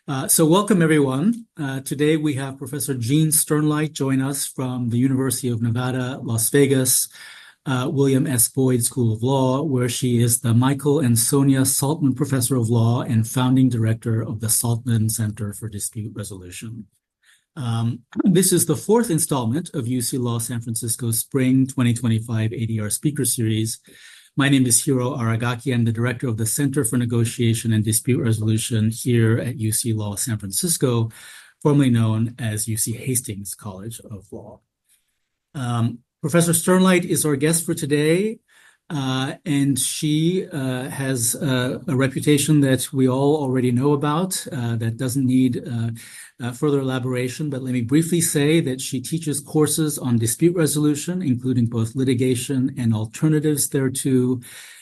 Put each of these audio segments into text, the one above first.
So welcome, everyone. Today we have Professor Jean Sternlight join us from the University of Nevada, Las Vegas, William S. Boyd School of Law, where she is the Michael and Sonia Saltman Professor of Law and founding director of the Saltman Center for Dispute Resolution. This is the fourth installment of UC Law San Francisco's Spring 2025 ADR Speaker Series. My name is Hiro Aragaki. I'm the director of the Center for Negotiation and Dispute Resolution here at UC Law San Francisco, formerly known as UC Hastings College of Law. Professor Sternlight is our guest for today, and she has a reputation that we all already know about that doesn't need further elaboration, but let me briefly say that she teaches courses on dispute resolution, including both litigation and alternatives thereto,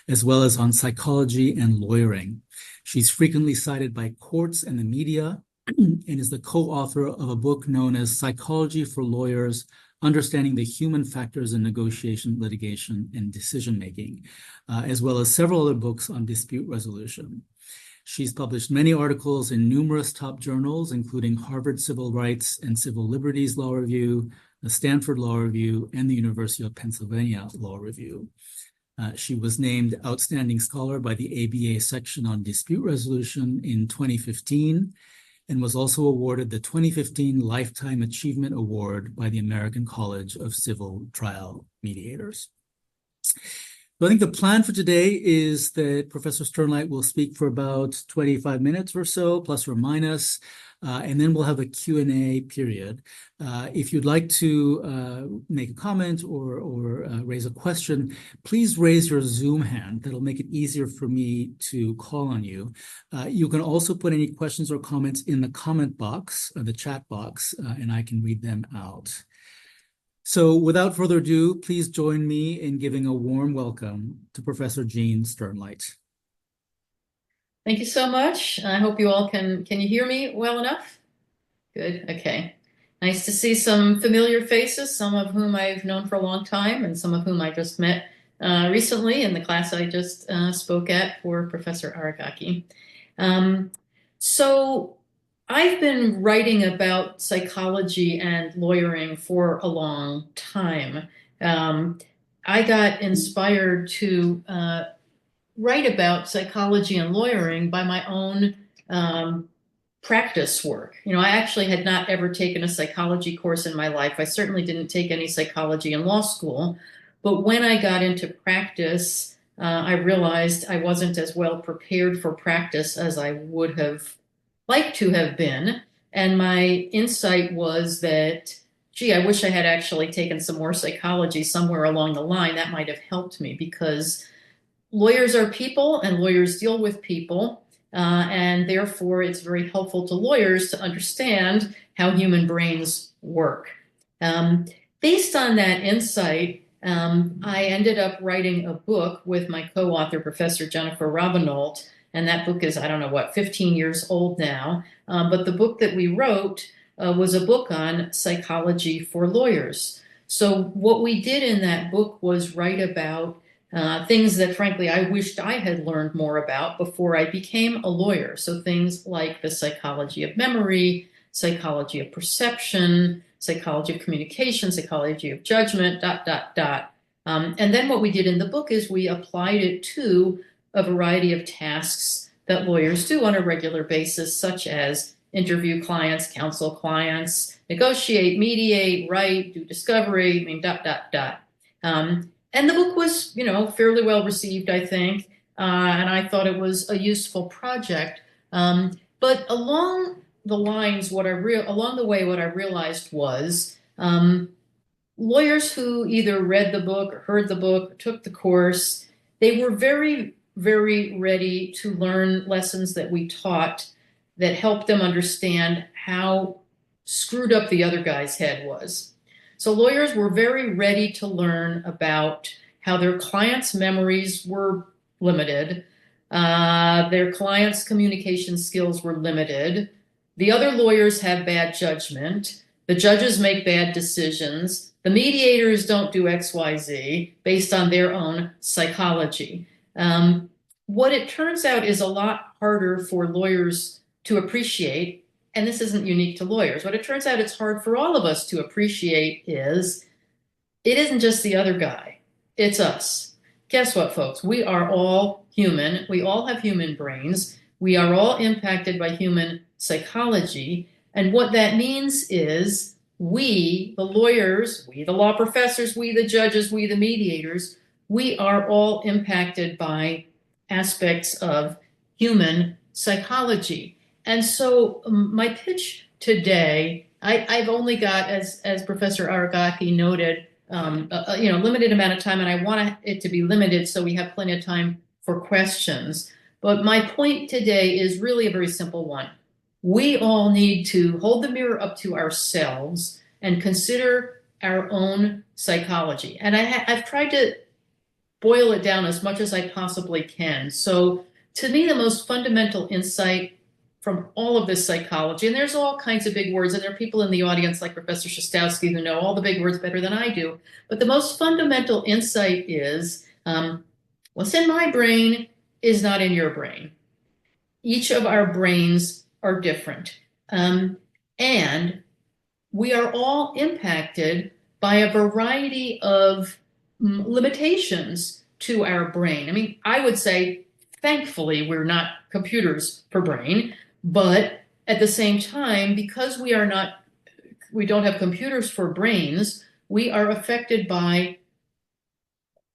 as well as on psychology and lawyering. She's frequently cited by courts and the media and is the co-author of a book known as Psychology for Lawyers: Understanding the Human Factors in Negotiation, Litigation, and Decision-Making, as well as several other books on dispute resolution. She's published many articles in numerous top journals, including Harvard Civil Rights and Civil Liberties Law Review, the Stanford Law Review, and the University of Pennsylvania Law Review. She was named Outstanding Scholar by the ABA section on dispute resolution in 2015, and was also awarded the 2015 Lifetime Achievement Award by the American College of Civil Trial Mediators. So I think the plan for today is that Professor Sternlight will speak for about 25 minutes or so, plus or minus, and then we'll have a Q&A period. If you'd like to make a comment or raise a question, please raise your Zoom hand. That'll make it easier for me to call on you. You can also put any questions or comments in the comment box, the chat box, and I can read them out. So without further ado, please join me in giving a warm welcome to Professor Jean Sternlight. Thank you so much. I hope you all can you hear me well enough? Good, okay. Nice to see some familiar faces, some of whom I've known for a long time and some of whom I just met recently in the class I just spoke at for Professor Aragaki. So I've been writing about psychology and lawyering for a long time. I got inspired to write about psychology and lawyering by my own practice work. You know, I actually had not ever taken a psychology course in my life. I certainly didn't take any psychology in law school. But when I got into practice, I realized I wasn't as well prepared for practice as I would have liked to have been. And my insight was that, gee, I wish I had actually taken some more psychology somewhere along the line. That might have helped me, because lawyers are people and lawyers deal with people. And therefore, it's very helpful to lawyers to understand how human brains work. Based on that insight, I ended up writing a book with my co-author, Professor Jennifer Robinault. And that book is, I don't know what, 15 years old now. But the book that we wrote was a book on psychology for lawyers. So what we did in that book was write about things that, frankly, I wished I had learned more about before I became a lawyer. So things like the psychology of memory, psychology of perception, psychology of communication, psychology of judgment, ... And then what we did in the book is we applied it to a variety of tasks that lawyers do on a regular basis, such as interview clients, counsel clients, negotiate, mediate, write, do discovery, And the book was, you know, fairly well received, I think, and I thought it was a useful project. But along the lines, along the way, what I realized was lawyers who either read the book or heard the book, or took the course, they were very, very ready to learn lessons that we taught that helped them understand how screwed up the other guy's head was. So lawyers were very ready to learn about how their clients' memories were limited, their clients' communication skills were limited, the other lawyers have bad judgment, the judges make bad decisions, the mediators don't do XYZ based on their own psychology. What it turns out is a lot harder for lawyers to appreciate, and this isn't unique to lawyers, what it turns out it's hard for all of us to appreciate is it isn't just the other guy, it's us. Guess what, folks? We are all human. We all have human brains. We are all impacted by human psychology. And what that means is we, the lawyers, we, the law professors, we, the judges, we, the mediators, we are all impacted by aspects of human psychology. And so my pitch today, I've only got, as Professor Aragaki noted, limited amount of time, and I want it to be limited so we have plenty of time for questions. But my point today is really a very simple one. We all need to hold the mirror up to ourselves and consider our own psychology. And I've tried to boil it down as much as I possibly can. So to me, the most fundamental insight from all of this psychology, and there's all kinds of big words, and there are people in the audience like Professor Shostowski who know all the big words better than I do, but the most fundamental insight is what's in my brain is not in your brain. Each of our brains are different. And we are all impacted by a variety of limitations to our brain. I mean, I would say, thankfully, we're not computers per brain, but at the same time, because we don't have computers for brains, we are affected by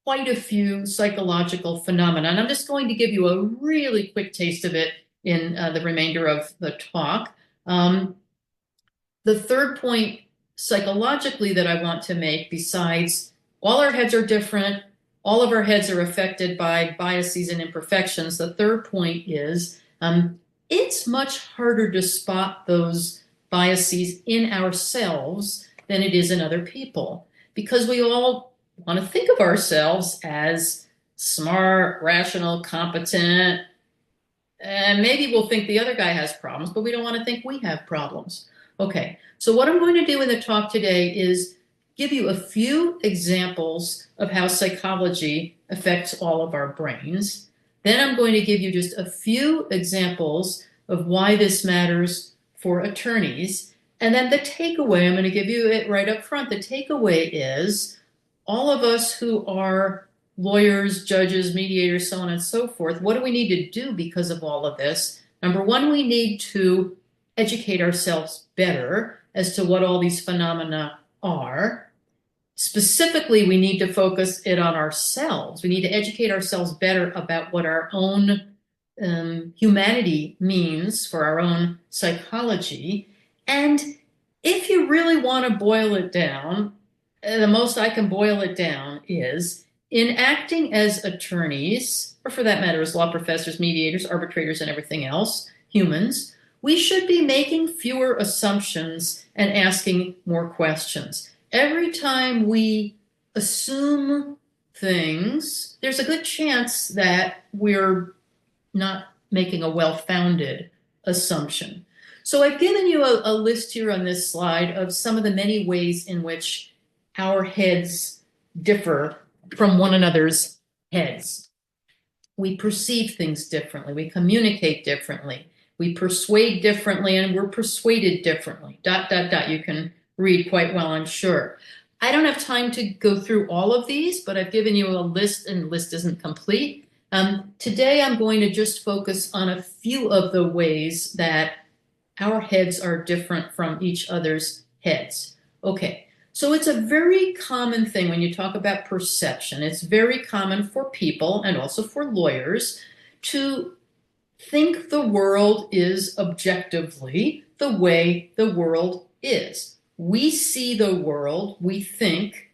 quite a few psychological phenomena. And I'm just going to give you a really quick taste of it in the remainder of the talk. The third point psychologically that I want to make, besides all our heads are different, all of our heads are affected by biases and imperfections, the third point is it's much harder to spot those biases in ourselves than it is in other people, because we all want to think of ourselves as smart, rational, competent, and maybe we'll think the other guy has problems, but we don't want to think we have problems. Okay, so what I'm going to do in the talk today is give you a few examples of how psychology affects all of our brains. Then I'm going to give you just a few examples of why this matters for attorneys. And then the takeaway, I'm going to give you it right up front. The takeaway is all of us who are lawyers, judges, mediators, so on and so forth, what do we need to do because of all of this? Number one, we need to educate ourselves better as to what all these phenomena are. Specifically, we need to focus it on ourselves. We need to educate ourselves better about what our own humanity means for our own psychology. And if you really want to boil it down, the most I can boil it down is in acting as attorneys, or for that matter, as law professors, mediators, arbitrators, and everything else, humans, we should be making fewer assumptions and asking more questions. Every time we assume things, there's a good chance that we're not making a well-founded assumption. So I've given you a list here on this slide of some of the many ways in which our heads differ from one another's heads. We perceive things differently. We communicate differently. We persuade differently, and we're persuaded differently. ... You can read quite well, I'm sure. I don't have time to go through all of these, but I've given you a list, and the list isn't complete. Today, I'm going to just focus on a few of the ways that our heads are different from each other's heads. Okay, so it's a very common thing when you talk about perception. It's very common for people, and also for lawyers, to think the world is objectively the way the world is. We see the world, we think,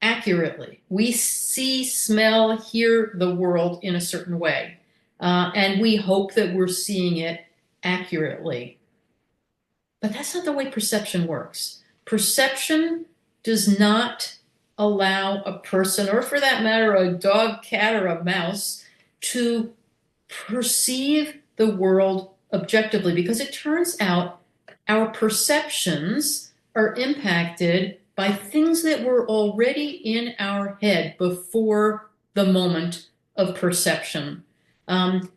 accurately. We see, smell, hear the world in a certain way. And we hope that we're seeing it accurately. But that's not the way perception works. Perception does not allow a person, or for that matter, a dog, cat, or a mouse, to perceive the world objectively, because it turns out our perceptions are impacted by things that were already in our head before the moment of perception.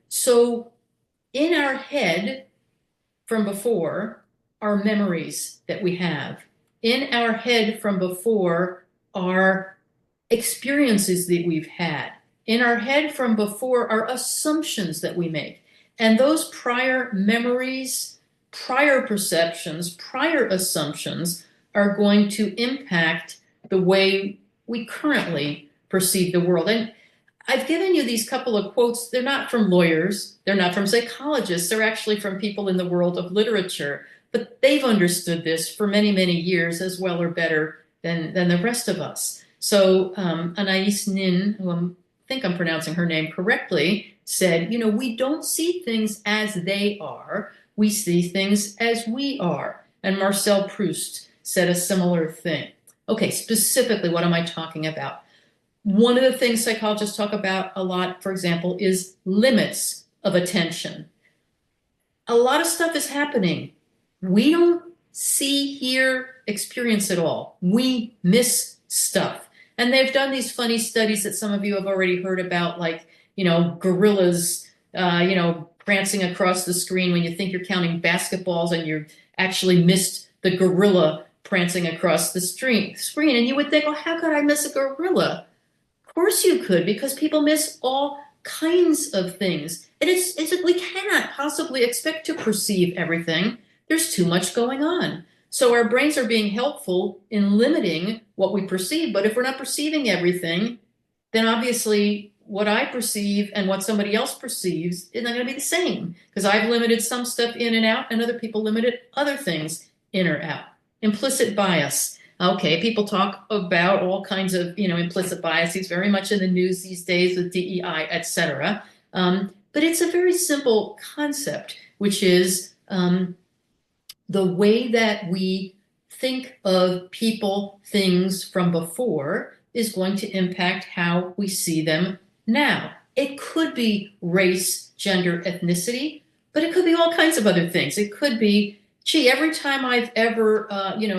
So in our head, from before are memories that we have. In our head from before are experiences that we've had. In our head from before are assumptions that we make. And those prior memories, prior perceptions, prior assumptions are going to impact the way we currently perceive the world. And I've given you these couple of quotes. They're not from lawyers. They're not from psychologists. They're actually from people in the world of literature. But they've understood this for many, many years as well or better than the rest of us. So Anais Nin, who I think I'm pronouncing her name correctly, said, you know, we don't see things as they are. We see things as we are. And Marcel Proust said a similar thing. Okay, specifically, what am I talking about? One of the things psychologists talk about a lot, for example, is limits of attention. A lot of stuff is happening. We don't see, hear, experience it all. We miss stuff. And they've done these funny studies that some of you have already heard about, like, you know, gorillas, prancing across the screen when you think you're counting basketballs and you actually missed the gorilla prancing across the screen. And you would think, well, how could I miss a gorilla? Of course you could, because people miss all kinds of things. And we cannot possibly expect to perceive everything. There's too much going on. So our brains are being helpful in limiting what we perceive. But if we're not perceiving everything, then obviously what I perceive and what somebody else perceives is not going to be the same, because I've limited some stuff in and out and other people limited other things in or out. Implicit bias. Okay, people talk about all kinds of, implicit biases, very much in the news these days with DEI, etc. But it's a very simple concept, which is the way that we think of people, things from before is going to impact how we see them now. It could be race, gender, ethnicity, but it could be all kinds of other things. It could be, gee, every time I've ever,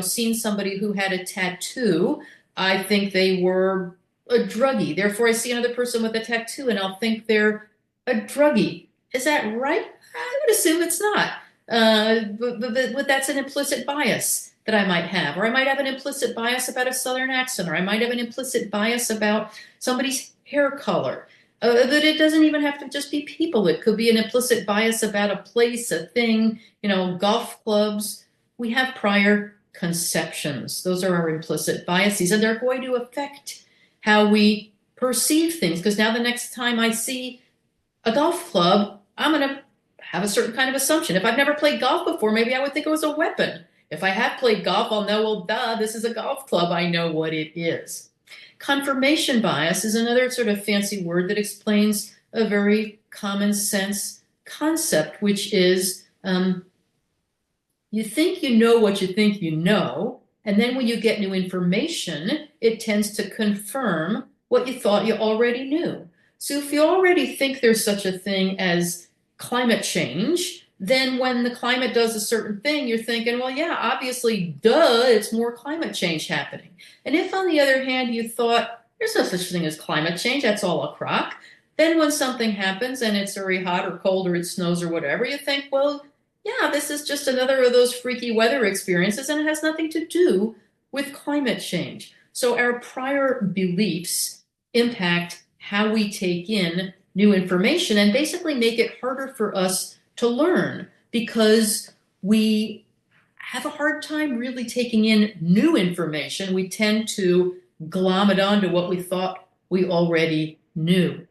seen somebody who had a tattoo, I think they were a druggie. Therefore, I see another person with a tattoo and I'll think they're a druggie. Is that right? I would assume it's not. But that's an implicit bias that I might have. Or I might have an implicit bias about a Southern accent, or I might have an implicit bias about somebody's hair color. That it doesn't even have to just be people. It could be an implicit bias about a place, a thing, golf clubs. We have prior conceptions. Those are our implicit biases, and they're going to affect how we perceive things. Because now the next time I see a golf club, I'm going to have a certain kind of assumption. If I've never played golf before, maybe I would think it was a weapon. If I have played golf, I'll know, well, duh, this is a golf club. I know what it is. Confirmation bias is another sort of fancy word that explains a very common sense concept, which is you think you know what you think you know, and then when you get new information, it tends to confirm what you thought you already knew. So if you already think there's such a thing as climate change, then when the climate does a certain thing, you're thinking, well, yeah, obviously, duh, it's more climate change happening. And if, on the other hand, you thought, there's no such thing as climate change, that's all a crock, then when something happens and it's very hot or cold or it snows or whatever, you think, well, yeah, this is just another of those freaky weather experiences and it has nothing to do with climate change. So our prior beliefs impact how we take in new information and basically make it harder for us to learn, because we have a hard time really taking in new information. We tend to glom it onto what we thought we already knew.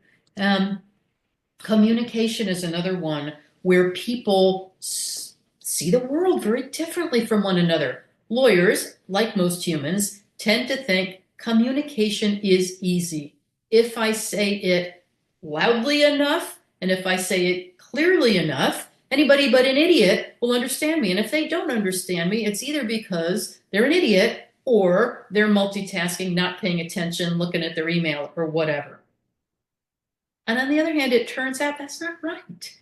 Communication is another one where people see the world very differently from one another. Lawyers, like most humans, tend to think communication is easy. If I say it loudly enough, and if I say it clearly enough, anybody but an idiot will understand me. And if they don't understand me, it's either because they're an idiot or they're multitasking, not paying attention, looking at their email or whatever. And on the other hand, it turns out that's not right.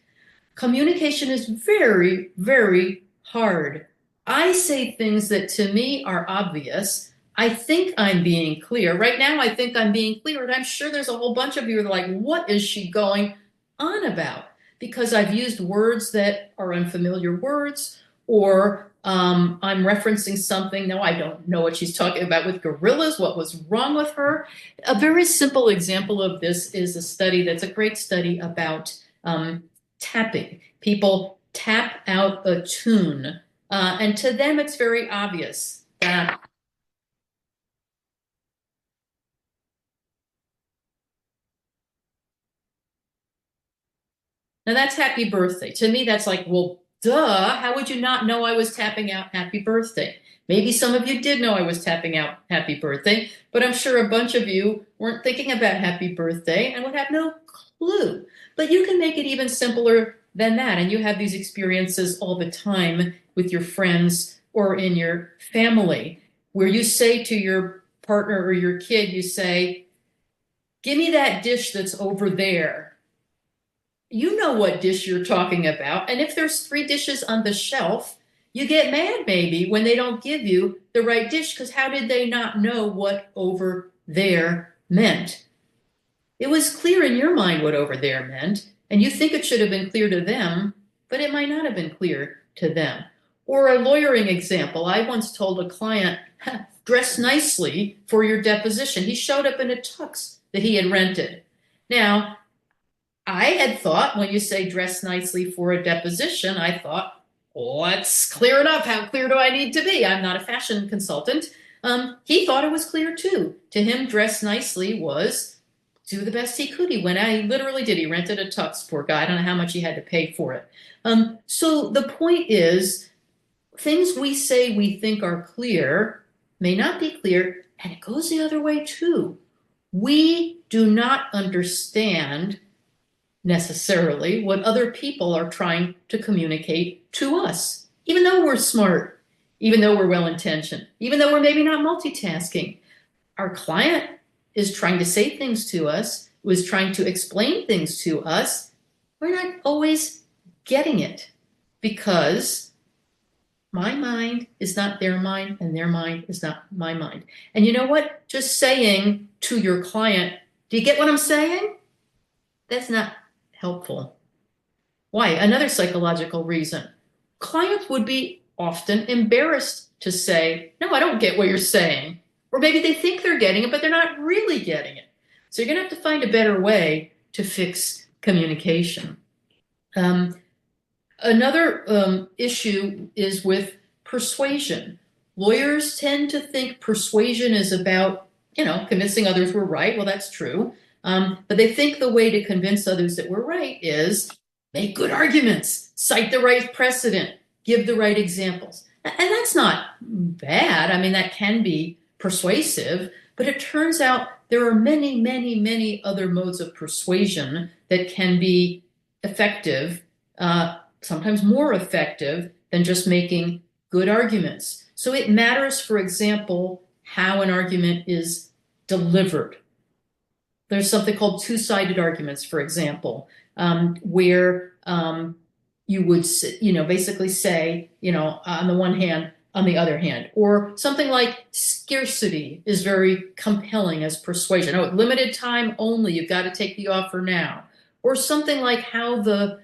Communication is very, very hard. I say things that to me are obvious. I think I'm being clear. Right now, I think I'm being clear, and I'm sure there's a whole bunch of you who are like, what is she going on about? because I've used words that are unfamiliar words, or I'm referencing something. No, I don't know what she's talking about with gorillas. What was wrong with her? A very simple example of this is a study that's a great study about tapping. People tap out a tune, and to them it's very obvious that now that's happy birthday. To me, that's like, well, duh, how would you not know I was tapping out happy birthday? Maybe some of you did know I was tapping out happy birthday, but I'm sure a bunch of you weren't thinking about happy birthday and would have no clue. But you can make it even simpler than that. And you have these experiences all the time with your friends or in your family, where you say to your partner or your kid, you say, give me that dish that's over there. You know what dish you're talking about. And if there's 3 dishes on the shelf, you get mad maybe when they don't give you the right dish, because how did they not know what over there meant? It was clear in your mind what over there meant, and you think it should have been clear to them, but it might not have been clear to them. Or a lawyering example. I once told a client, dress nicely for your deposition. He showed up in a tux that he had rented. Now, I had thought when you say dress nicely for a deposition, I thought, let's clear it up. How clear do I need to be? I'm not a fashion consultant. He thought it was clear too. To him, dress nicely was do the best he could. He went out, he literally did. He rented a tux, poor guy. I don't know how much he had to pay for it. So the point is, things we say we think are clear may not be clear, and it goes the other way too. We do not understand necessarily what other people are trying to communicate to us, even though we're smart, even though we're well-intentioned, even though we're maybe not multitasking. Our client is trying to say things to us, was trying to explain things to us. We're not always getting it because my mind is not their mind and their mind is not my mind. And you know what? Just saying to your client, do you get what I'm saying? That's not helpful. Why? Another psychological reason. Clients would be often embarrassed to say, no, I don't get what you're saying. Or maybe they think they're getting it, but they're not really getting it. So you're going to have to find a better way to fix communication. Another issue is with persuasion. Lawyers tend to think persuasion is about, convincing others we're right. Well, that's true. But they think the way to convince others that we're right is make good arguments, cite the right precedent, give the right examples. And that's not bad. I mean, that can be persuasive, but it turns out there are many, many, many other modes of persuasion that can be effective, sometimes more effective than just making good arguments. So it matters, for example, how an argument is delivered. There's something called two-sided arguments, for example, where you would, basically say, on the one hand, on the other hand, or something like scarcity is very compelling as persuasion. Oh, limited time only, you've got to take the offer now. Or something like how the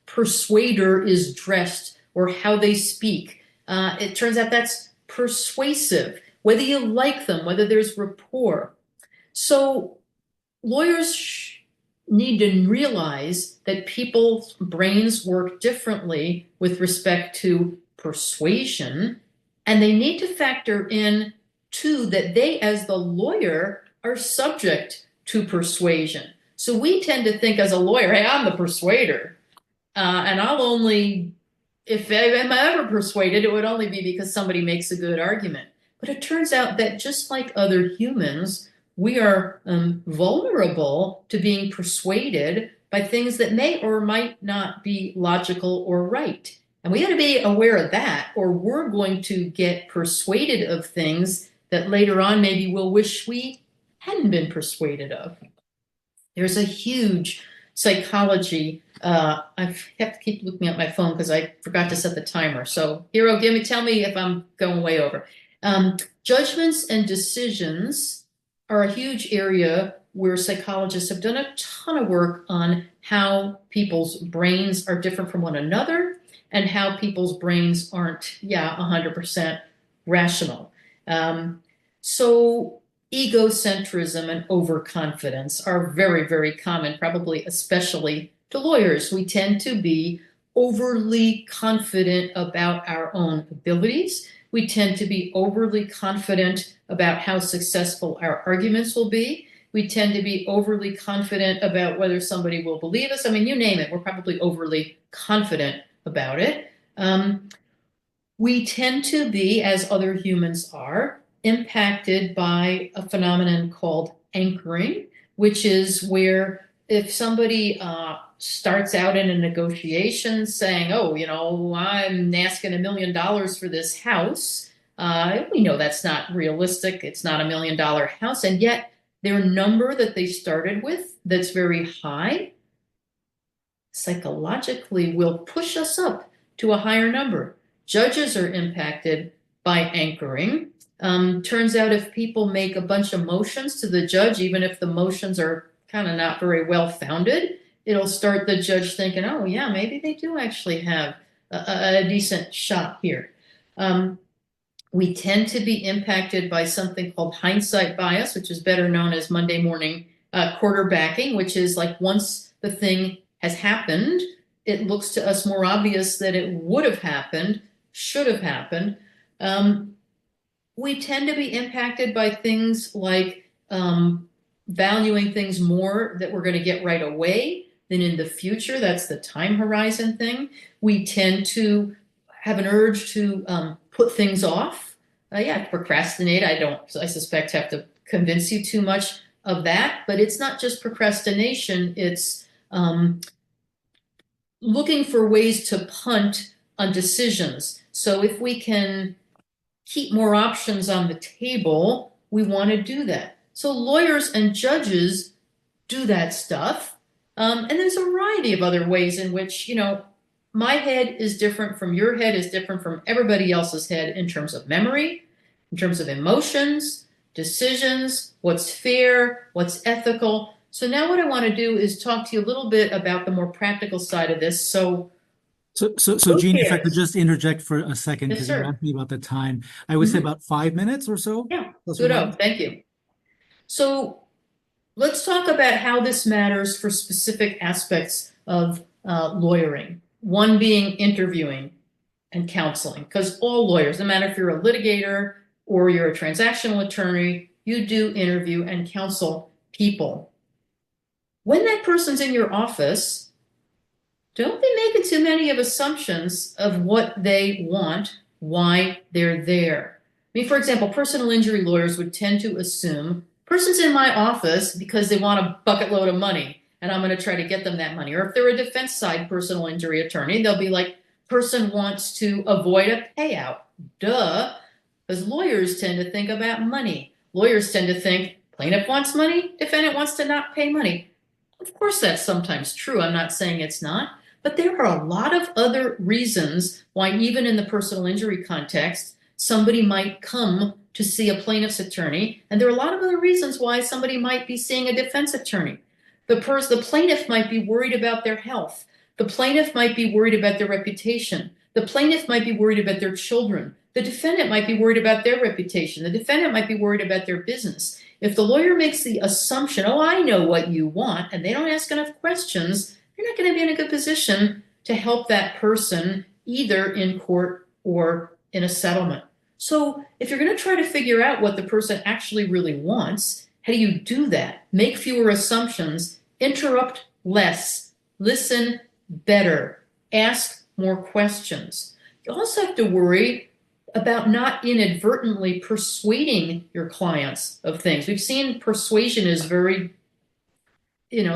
persuader is dressed or how they speak. It turns out that's persuasive, whether you like them, whether there's rapport. So lawyers need to realize that people's brains work differently with respect to persuasion, and they need to factor in, too, that they, as the lawyer, are subject to persuasion. So we tend to think as a lawyer, hey, I'm the persuader, and I'll only, if I'm ever persuaded, it would only be because somebody makes a good argument. But it turns out that just like other humans, we are vulnerable to being persuaded by things that may or might not be logical or right. And we got to be aware of that, or we're going to get persuaded of things that later on maybe we'll wish we hadn't been persuaded of. There's a huge psychology. I have to keep looking at my phone because I forgot to set the timer. So, Hero, tell me if I'm going way over. Judgments and decisions are a huge area where psychologists have done a ton of work on how people's brains are different from one another and how people's brains aren't, 100% rational. So egocentrism and overconfidence are very, very common, probably especially to lawyers. We tend to be overly confident about our own abilities. We tend to be overly confident about how successful our arguments will be. We tend to be overly confident about whether somebody will believe us. I mean, you name it, we're probably overly confident about it. We tend to be, as other humans are, impacted by a phenomenon called anchoring, which is where if somebody starts out in a negotiation saying, oh, I'm asking $1 million for this house, we know that's not realistic. It's not $1 million house. And yet their number that they started with that's very high psychologically will push us up to a higher number. Judges are impacted by anchoring. Turns out if people make a bunch of motions to the judge, even if the motions are kind of not very well founded, it'll start the judge thinking, oh yeah, maybe they do actually have a decent shot here. We tend to be impacted by something called hindsight bias, which is better known as Monday morning quarterbacking, which is like once the thing has happened, it looks to us more obvious that it would have happened, should have happened. We tend to be impacted by things like valuing things more that we're going to get right away than in the future. That's the time horizon thing. We tend to have an urge to put things off. Procrastinate. I suspect have to convince you too much of that, but it's not just procrastination. It's looking for ways to punt on decisions. So if we can keep more options on the table, we want to do that. So lawyers and judges do that stuff. And there's a variety of other ways in which, my head is different from your head is different from everybody else's head in terms of memory, in terms of emotions, decisions, what's fair, what's ethical. So now what I want to do is talk to you a little bit about the more practical side of this. So Jean, if I could just interject for a second, Yes, because you sir. asked me about the time. I would say about 5 minutes or so. Yeah, Plus or good. minus. Thank you. So let's talk about how this matters for specific aspects of lawyering. One being interviewing and counseling, because all lawyers, no matter if you're a litigator or you're a transactional attorney, you do interview and counsel people. When that person's in your office, don't be making too many of assumptions of what they want, why they're there. I mean, for example, personal injury lawyers would tend to assume person's in my office because they want a bucket load of money and I'm going to try to get them that money. Or if they're a defense side personal injury attorney, they'll be like, person wants to avoid a payout. Duh. Because lawyers tend to think about money. Lawyers tend to think plaintiff wants money, defendant wants to not pay money. Of course, that's sometimes true. I'm not saying it's not. But there are a lot of other reasons why, even in the personal injury context, somebody might come to see a plaintiff's attorney. And there are a lot of other reasons why somebody might be seeing a defense attorney. The plaintiff might be worried about their health. The plaintiff might be worried about their reputation. The plaintiff might be worried about their children. The defendant might be worried about their reputation. The defendant might be worried about their business. If the lawyer makes the assumption, oh, I know what you want, and they don't ask enough questions, you're not going to be in a good position to help that person either in court or in a settlement. So if you're going to try to figure out what the person actually really wants, how do you do that? Make fewer assumptions, interrupt less, listen better, ask more questions. You also have to worry about not inadvertently persuading your clients of things. We've seen persuasion is very,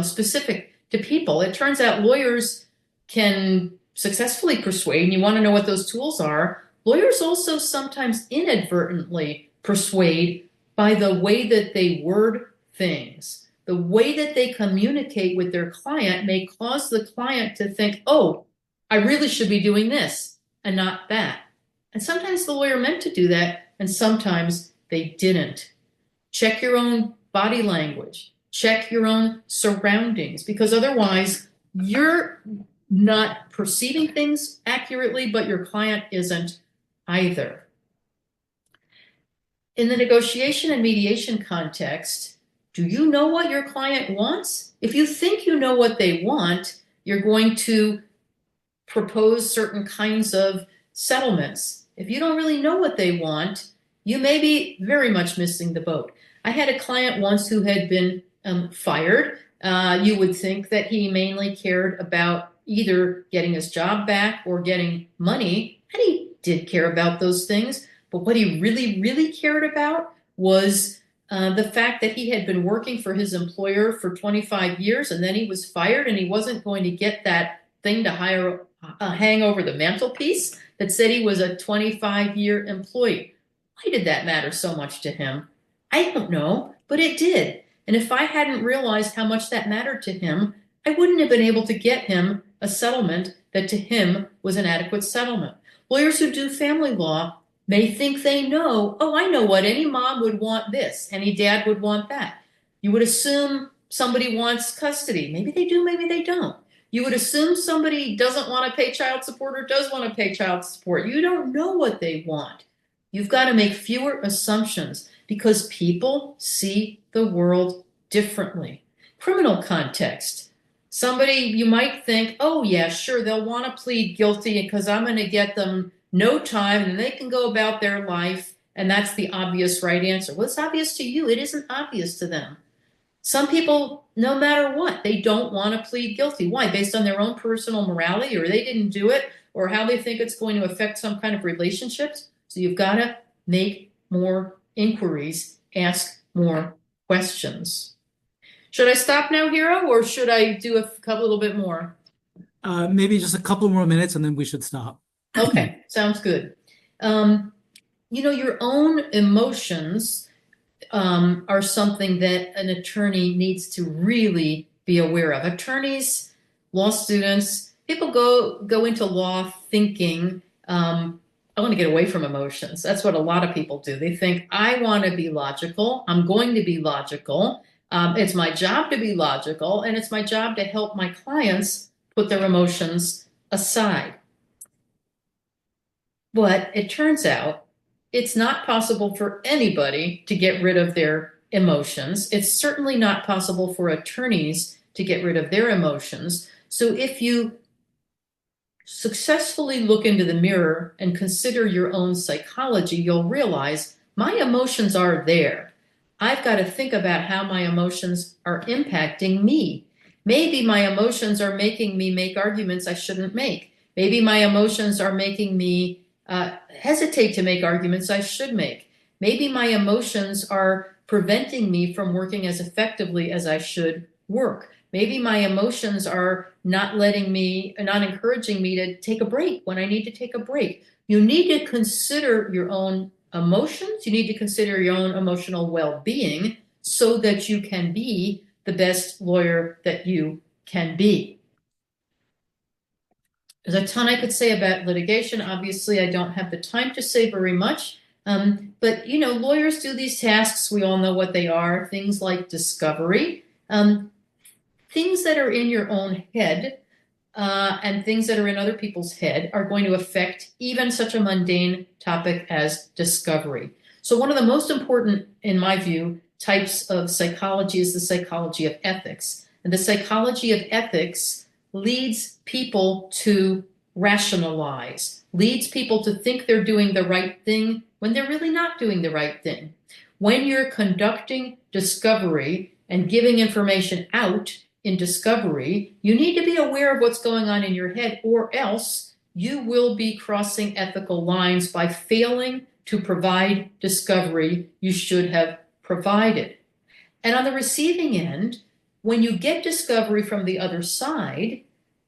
specific to people. It turns out lawyers can successfully persuade, and you want to know what those tools are. Lawyers also sometimes inadvertently persuade by the way that they word things. The way that they communicate with their client may cause the client to think, oh, I really should be doing this and not that. And sometimes the lawyer meant to do that, and sometimes they didn't. Check your own body language. Check your own surroundings, because otherwise you're not perceiving things accurately, but your client isn't either. In the negotiation and mediation context, do you know what your client wants? If you think you know what they want, you're going to propose certain kinds of settlements. If you don't really know what they want, you may be very much missing the boat. I had a client once who had been fired. You would think that he mainly cared about either getting his job back or getting money, and he did care about those things. But what he really, really cared about was the fact that he had been working for his employer for 25 years, and then he was fired, and he wasn't going to get that thing to hang over the mantelpiece that said he was a 25-year employee. Why did that matter so much to him? I don't know, but it did. And if I hadn't realized how much that mattered to him, I wouldn't have been able to get him a settlement that to him was an adequate settlement. Lawyers who do family law may think they know, oh, I know what any mom would want this, any dad would want that. You would assume somebody wants custody. Maybe they do, maybe they don't. You would assume somebody doesn't want to pay child support or does want to pay child support. You don't know what they want. You've got to make fewer assumptions because people see the world differently. Criminal context. Somebody, you might think, oh yeah, sure, they'll want to plead guilty because I'm going to get them no time and they can go about their life, and that's the obvious right answer. Well, it's obvious to you. It isn't obvious to them. Some people, no matter what, they don't want to plead guilty. Why? Based on their own personal morality, or they didn't do it, or how they think it's going to affect some kind of relationships. So you've got to make more inquiries, ask more questions. Should I stop now, Hero, or should I do a little bit more? Maybe just a couple more minutes and then we should stop. Okay, sounds good. Your own emotions are something that an attorney needs to really be aware of. Attorneys, law students, people go into law thinking, I want to get away from emotions. That's what a lot of people do. They think, I want to be logical. I'm going to be logical. It's my job to be logical, and it's my job to help my clients put their emotions aside. But it turns out it's not possible for anybody to get rid of their emotions. It's certainly not possible for attorneys to get rid of their emotions. So if you successfully look into the mirror and consider your own psychology, you'll realize my emotions are there. I've got to think about how my emotions are impacting me. Maybe my emotions are making me make arguments I shouldn't make. Maybe my emotions are making me hesitate to make arguments I should make. Maybe my emotions are preventing me from working as effectively as I should work. Maybe my emotions are not encouraging me to take a break when I need to take a break. You need to consider your own emotions. You need to consider your own emotional well-being so that you can be the best lawyer that you can be. There's a ton I could say about litigation. Obviously, I don't have the time to say very much. But, lawyers do these tasks. We all know what they are. Things like discovery, things that are in your own head and things that are in other people's head are going to affect even such a mundane topic as discovery. So one of the most important, in my view, types of psychology is the psychology of ethics. And the psychology of ethics leads people to rationalize, leads people to think they're doing the right thing when they're really not doing the right thing. When you're conducting discovery and giving information out in discovery, you need to be aware of what's going on in your head, or else you will be crossing ethical lines by failing to provide discovery you should have provided. And on the receiving end, when you get discovery from the other side,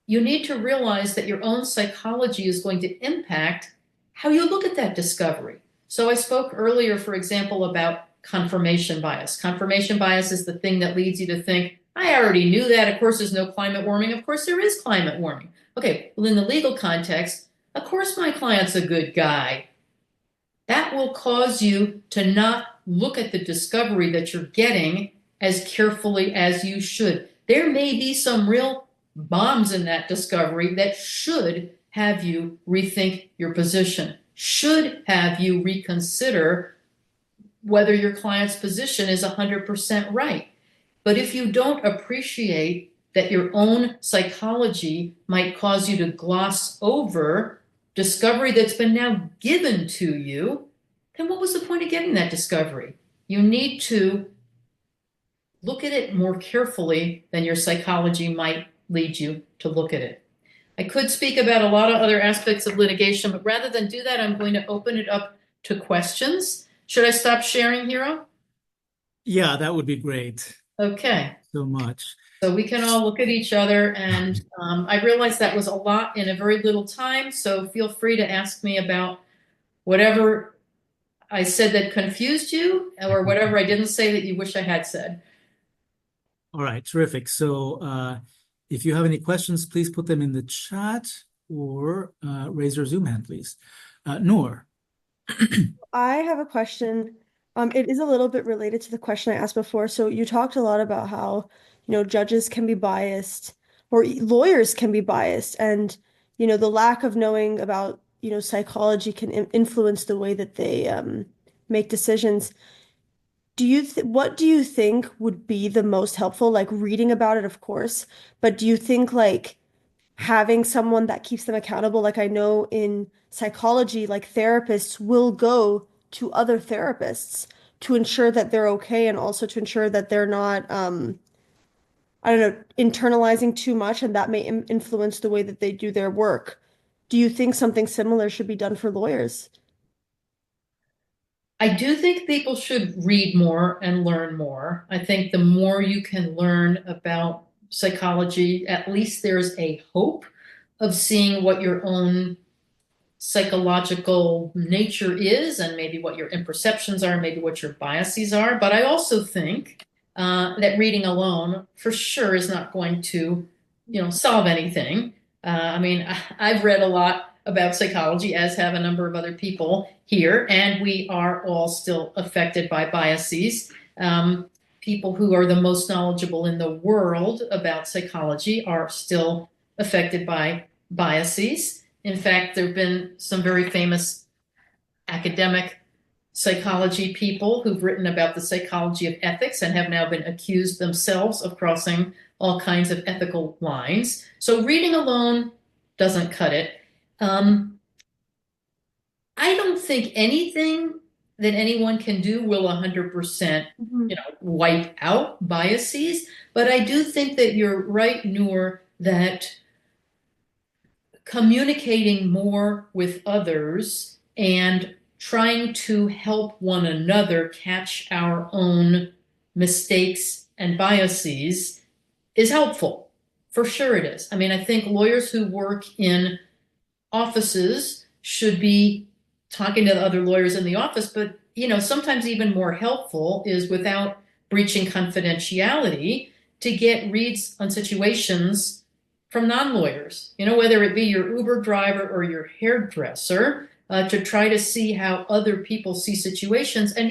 you need to realize that your own psychology is going to impact how you look at that discovery. So I spoke earlier, for example, about confirmation bias. Confirmation bias is the thing that leads you to think, I already knew that. Of course, there's no climate warming. Of course, there is climate warming. Okay, well, in the legal context, of course, my client's a good guy. That will cause you to not look at the discovery that you're getting as carefully as you should. There may be some real bombs in that discovery that should have you rethink your position, should have you reconsider whether your client's position is 100% right. But if you don't appreciate that your own psychology might cause you to gloss over discovery that's been now given to you, then what was the point of getting that discovery? You need to look at it more carefully than your psychology might lead you to look at it. I could speak about a lot of other aspects of litigation, but rather than do that, I'm going to open it up to questions. Should I stop sharing, Hero? Yeah, that would be great. Okay. So much. So we can all look at each other, and I realized that was a lot in a very little time, so feel free to ask me about whatever I said that confused you, or whatever I didn't say that you wish I had said. All right, terrific. So if you have any questions, please put them in the chat or raise your Zoom hand, please. Noor. I have a question. It is a little bit related to the question I asked before. So you talked a lot about how, judges can be biased or lawyers can be biased, and, the lack of knowing about, psychology can influence the way that they make decisions. What do you think would be the most helpful? Like reading about it, of course, but do you think like having someone that keeps them accountable? Like I know in psychology, like therapists will go to other therapists to ensure that they're okay and also to ensure that they're not, I don't know, internalizing too much and that may influence the way that they do their work. Do you think something similar should be done for lawyers? I do think people should read more and learn more. I think the more you can learn about psychology, at least there's a hope of seeing what your own psychological nature is, and maybe what your imperceptions are, maybe what your biases are. But I also think that reading alone for sure is not going to, solve anything. I mean, I've read a lot about psychology, as have a number of other people here, and we are all still affected by biases. People who are the most knowledgeable in the world about psychology are still affected by biases. In fact, there have been some very famous academic psychology people who've written about the psychology of ethics and have now been accused themselves of crossing all kinds of ethical lines. So reading alone doesn't cut it. I don't think anything that anyone can do will 100%, wipe out biases, but I do think that you're right, Noor, that communicating more with others and trying to help one another catch our own mistakes and biases is helpful. For sure it is. I mean, I think lawyers who work in offices should be talking to the other lawyers in the office, but sometimes even more helpful is, without breaching confidentiality, to get reads on situations from non-lawyers, whether it be your Uber driver or your hairdresser, to try to see how other people see situations. And,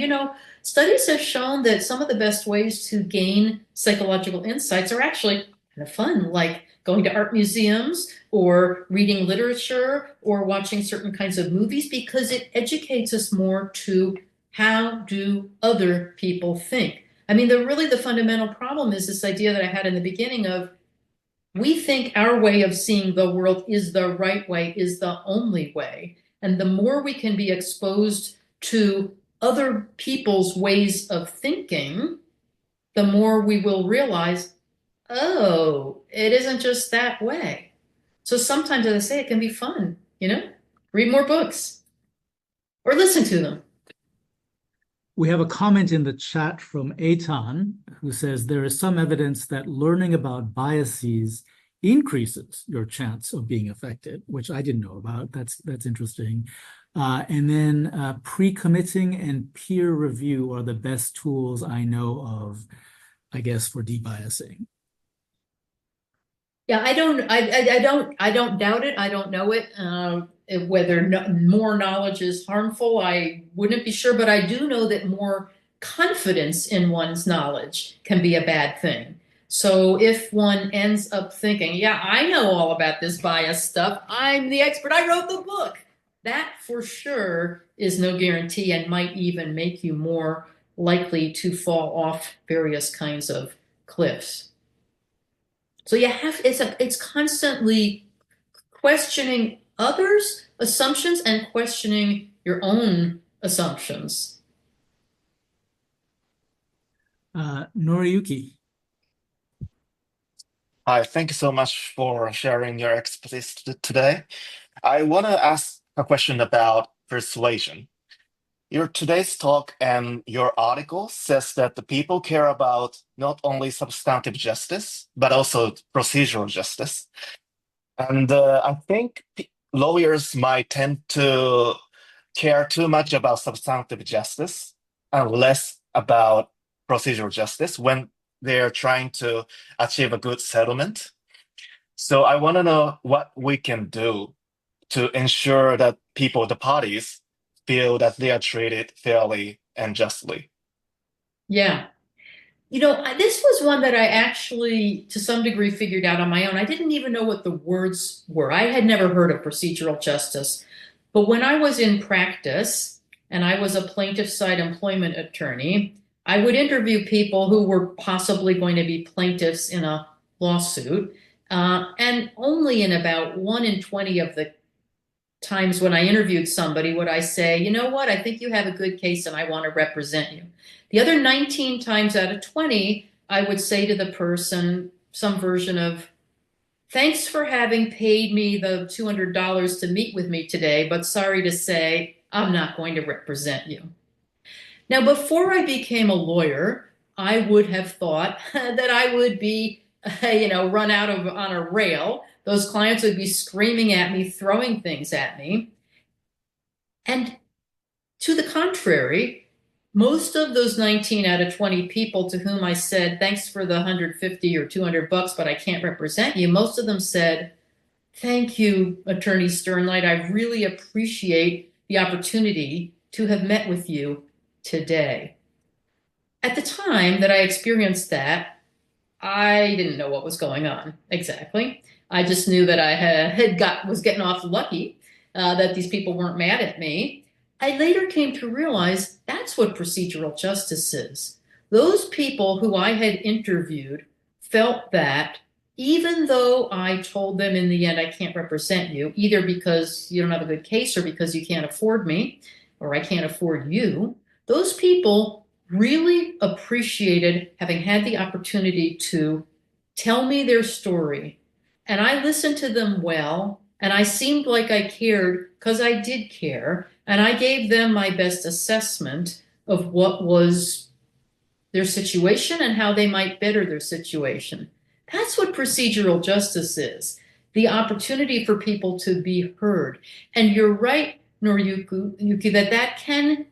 studies have shown that some of the best ways to gain psychological insights are actually kind of fun, like going to art museums or reading literature or watching certain kinds of movies, because it educates us more to how do other people think. I mean, the fundamental problem is this idea that I had in the beginning of, we think our way of seeing the world is the right way, is the only way. And the more we can be exposed to other people's ways of thinking, the more we will realize, oh, it isn't just that way. So sometimes, as I say, it can be fun, read more books or listen to them. We have a comment in the chat from Eitan, who says there is some evidence that learning about biases increases your chance of being affected, which I didn't know about. That's interesting. And then pre-committing and peer review are the best tools I know of, I guess, for debiasing. Yeah, I don't doubt it. I don't know it. Whether more knowledge is harmful, I wouldn't be sure, but I do know that more confidence in one's knowledge can be a bad thing. So if one ends up thinking, yeah, I know all about this bias stuff, I'm the expert, I wrote the book, that for sure is no guarantee and might even make you more likely to fall off various kinds of cliffs. So it's constantly questioning others' assumptions and questioning your own assumptions. Noriyuki. Hi, thank you so much for sharing your expertise today. I want to ask a question about persuasion. Your today's talk and your article says that the people care about not only substantive justice, but also procedural justice. And I think lawyers might tend to care too much about substantive justice and less about procedural justice when they're trying to achieve a good settlement. So I want to know what we can do to ensure that people, the parties, feel that they are treated fairly and justly. Yeah. This was one that I actually, to some degree, figured out on my own. I didn't even know what the words were. I had never heard of procedural justice. But when I was in practice and I was a plaintiff side employment attorney, I would interview people who were possibly going to be plaintiffs in a lawsuit. And only in about 1 in 20 of the times when I interviewed somebody would I say, you know what, I think you have a good case and I want to represent you. The other 19 times out of 20, I would say to the person some version of, thanks for having paid me the $200 to meet with me today, but sorry to say, I'm not going to represent you. Now, before I became a lawyer, I would have thought that I would be, run out of on a rail. Those clients would be screaming at me, throwing things at me. And to the contrary, most of those 19 out of 20 people to whom I said, thanks for the 150 or $200, but I can't represent you, most of them said, thank you, Attorney Sternlight. I really appreciate the opportunity to have met with you today. At the time that I experienced that, I didn't know what was going on exactly. I just knew that I was getting off lucky, that these people weren't mad at me. I later came to realize that's what procedural justice is. Those people who I had interviewed felt that even though I told them in the end I can't represent you, either because you don't have a good case or because you can't afford me or I can't afford you, those people really appreciated having had the opportunity to tell me their story. And I listened to them well, and I seemed like I cared because I did care. And I gave them my best assessment of what was their situation and how they might better their situation. That's what procedural justice is, the opportunity for people to be heard. And you're right, Noriyuki, that can,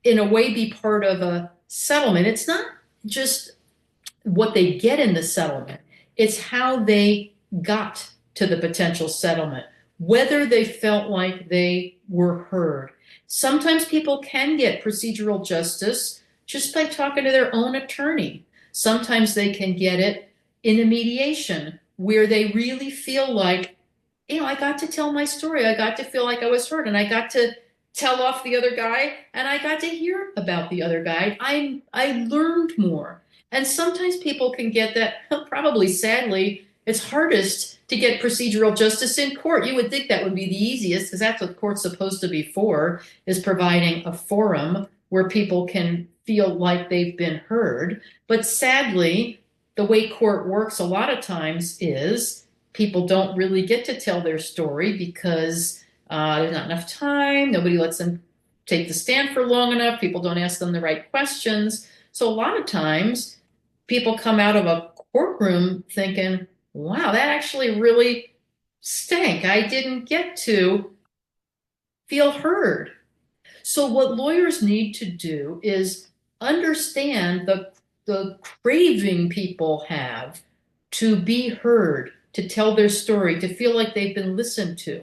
in a way, be part of a settlement. It's not just what they get in the settlement, it's how they got to the potential settlement, whether they felt like they were heard. Sometimes people can get procedural justice just by talking to their own attorney. Sometimes they can get it in a mediation where they really feel like, I got to tell my story. I got to feel like I was heard, and I got to tell off the other guy, and I got to hear about the other guy. I learned more. And sometimes people can get that, probably sadly, it's hardest to get procedural justice in court. You would think that would be the easiest because that's what court's supposed to be for, is providing a forum where people can feel like they've been heard. But sadly, the way court works a lot of times is people don't really get to tell their story because there's not enough time. Nobody lets them take the stand for long enough. People don't ask them the right questions. So a lot of times people come out of a courtroom thinking, wow, that actually really stank. I didn't get to feel heard. So what lawyers need to do is understand the craving people have to be heard, to tell their story, to feel like they've been listened to.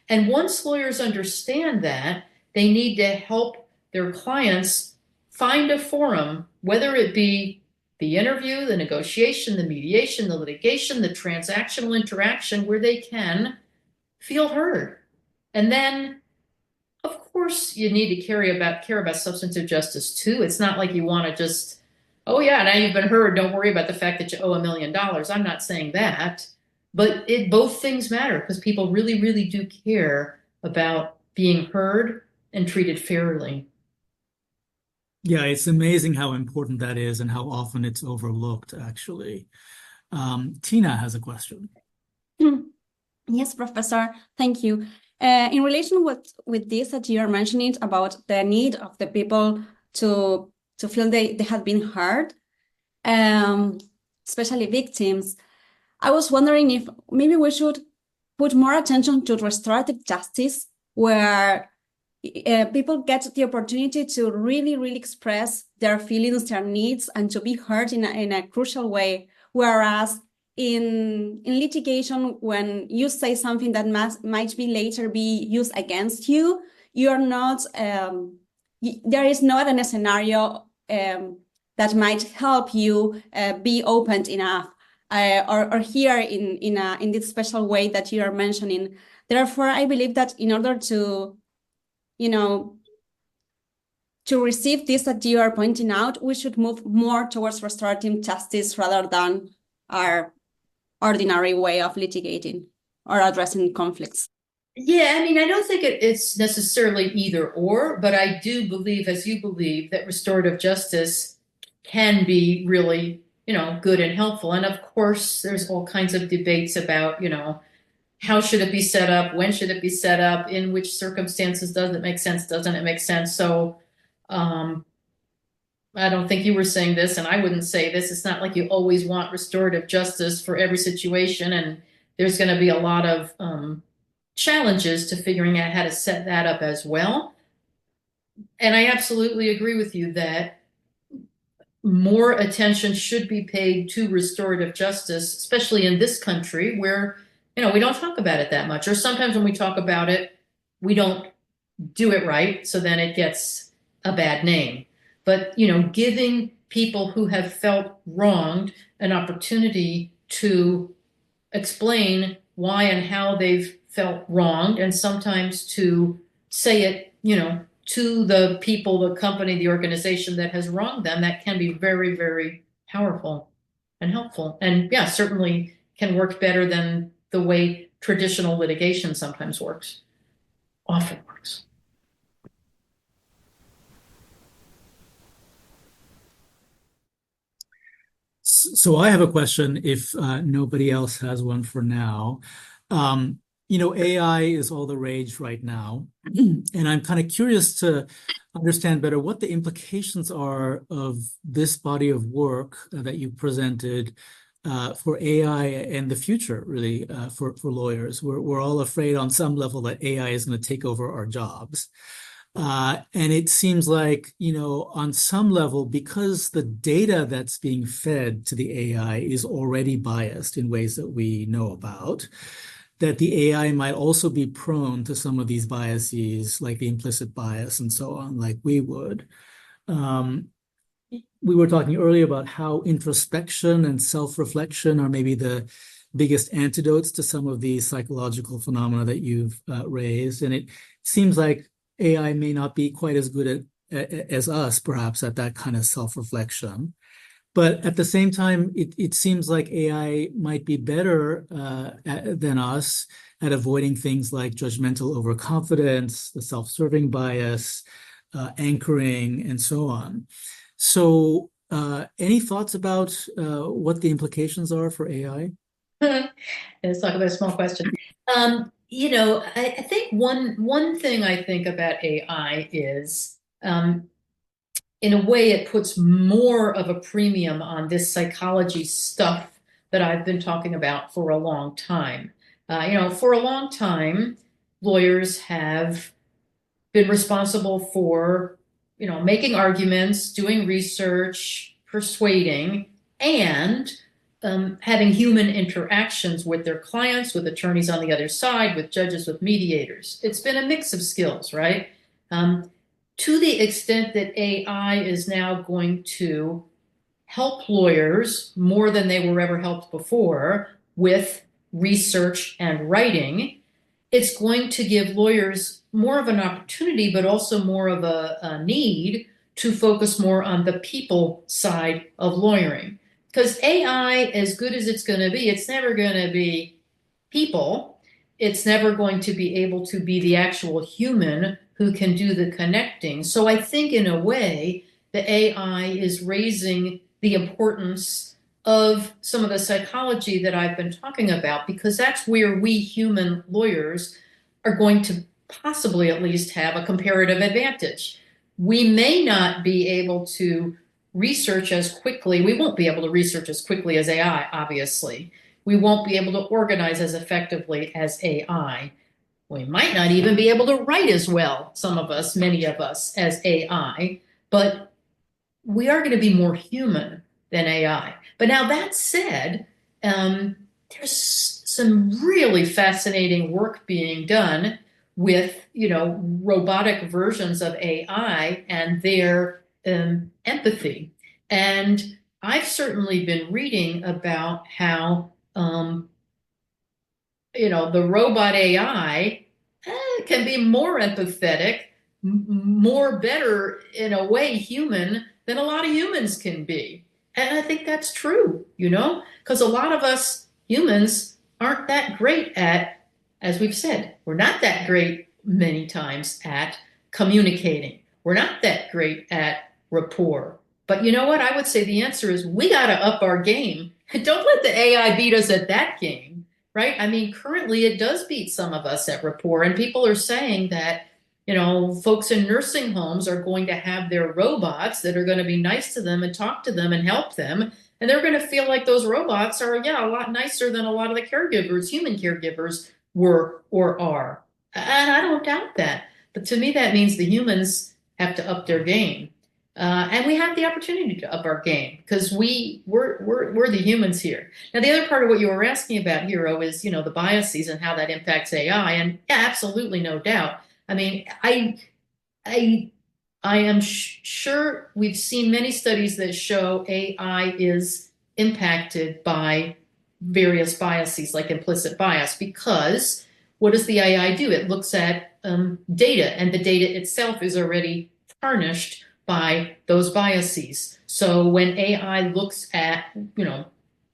And once lawyers understand that, they need to help their clients find a forum, whether it be the interview, the negotiation, the mediation, the litigation, the transactional interaction where they can feel heard. And then, of course, you need to care about substantive justice too. It's not like you want to just, oh yeah, now you've been heard. Don't worry about the fact that you owe $1 million. I'm not saying that, but both things matter because people really, really do care about being heard and treated fairly. Yeah, it's amazing how important that is and how often it's overlooked, actually. Tina has a question. Yes, Professor, thank you. In relation with this that you are mentioning about the need of the people to feel they have been heard, especially victims, I was wondering if maybe we should put more attention to restorative justice, where people get the opportunity to really, really express their feelings, their needs, and to be heard in a crucial way. Whereas in litigation, when you say something that might be later be used against you, you are not, there is not a scenario that might help you be opened enough or hear in this special way that you are mentioning. Therefore, I believe that in order to receive this that you are pointing out, we should move more towards restorative justice rather than our ordinary way of litigating or addressing conflicts. Yeah, I mean, I don't think it's necessarily either or, but I do believe, as you believe, that restorative justice can be really, good and helpful. And of course, there's all kinds of debates about, how should it be set up? When should it be set up? In which circumstances does it make sense? Doesn't it make sense? So I don't think you were saying this, and I wouldn't say this. It's not like you always want restorative justice for every situation, and there's going to be a lot of challenges to figuring out how to set that up as well. And I absolutely agree with you that more attention should be paid to restorative justice, especially in this country where we don't talk about it that much, or sometimes when we talk about it, we don't do it right, so then it gets a bad name. But, giving people who have felt wronged an opportunity to explain why and how they've felt wronged, and sometimes to say it, to the people, the company, the organization that has wronged them, that can be very, very powerful and helpful. And yeah, certainly can work better than the way traditional litigation sometimes works, often works. So I have a question if nobody else has one for now. AI is all the rage right now, and I'm kind of curious to understand better what the implications are of this body of work that you presented for AI and the future, really, for lawyers. We're all afraid on some level that AI is going to take over our jobs. And it seems like, on some level, because the data that's being fed to the AI is already biased in ways that we know about, that the AI might also be prone to some of these biases, like the implicit bias and so on, like we would. We were talking earlier about how introspection and self-reflection are maybe the biggest antidotes to some of these psychological phenomena that you've raised. And it seems like AI may not be quite as good as us, perhaps, at that kind of self-reflection. But at the same time, it seems like AI might be better than us at avoiding things like judgmental overconfidence, the self-serving bias, anchoring, and so on. So any thoughts about what the implications are for AI? Let's talk about a small question. I think one thing I think about AI is, in a way, it puts more of a premium on this psychology stuff that I've been talking about for a long time. For a long time, lawyers have been responsible for, making arguments, doing research, persuading, and having human interactions with their clients, with attorneys on the other side, with judges, with mediators. It's been a mix of skills, right? To the extent that AI is now going to help lawyers more than they were ever helped before with research and writing. It's going to give lawyers more of an opportunity, but also more of a need to focus more on the people side of lawyering. Because AI, as good as it's going to be, it's never going to be people. It's never going to be able to be the actual human who can do the connecting. So I think in a way, the AI is raising the importance of some of the psychology that I've been talking about, because that's where we human lawyers are going to possibly at least have a comparative advantage. We may not be able to research as quickly. We won't be able to research as quickly as AI, obviously. We won't be able to organize as effectively as AI. We might not even be able to write as well, some of us, many of us, as AI, but we are going to be more human than AI. But now that said, there's some really fascinating work being done with, robotic versions of AI and their empathy. And I've certainly been reading about how, the robot AI can be more empathetic, more better in a way human than a lot of humans can be. And I think that's true, because a lot of us humans aren't that great at, as we've said, we're not that great many times at communicating. We're not that great at rapport. But you know what? I would say the answer is we got to up our game. Don't let the AI beat us at that game, right? I mean, currently it does beat some of us at rapport. And people are saying that, folks in nursing homes are going to have their robots that are going to be nice to them and talk to them and help them. And they're going to feel like those robots are, a lot nicer than a lot of the caregivers, human caregivers were or are. And I don't doubt that. But to me, that means the humans have to up their game. And we have the opportunity to up our game because we're the humans here. Now, the other part of what you were asking about, Hero, is, the biases and how that impacts AI. And yeah, absolutely, no doubt. I mean, I am sure we've seen many studies that show AI is impacted by various biases, like implicit bias, because what does the AI do? It looks at data, and the data itself is already tarnished by those biases. So when AI looks at,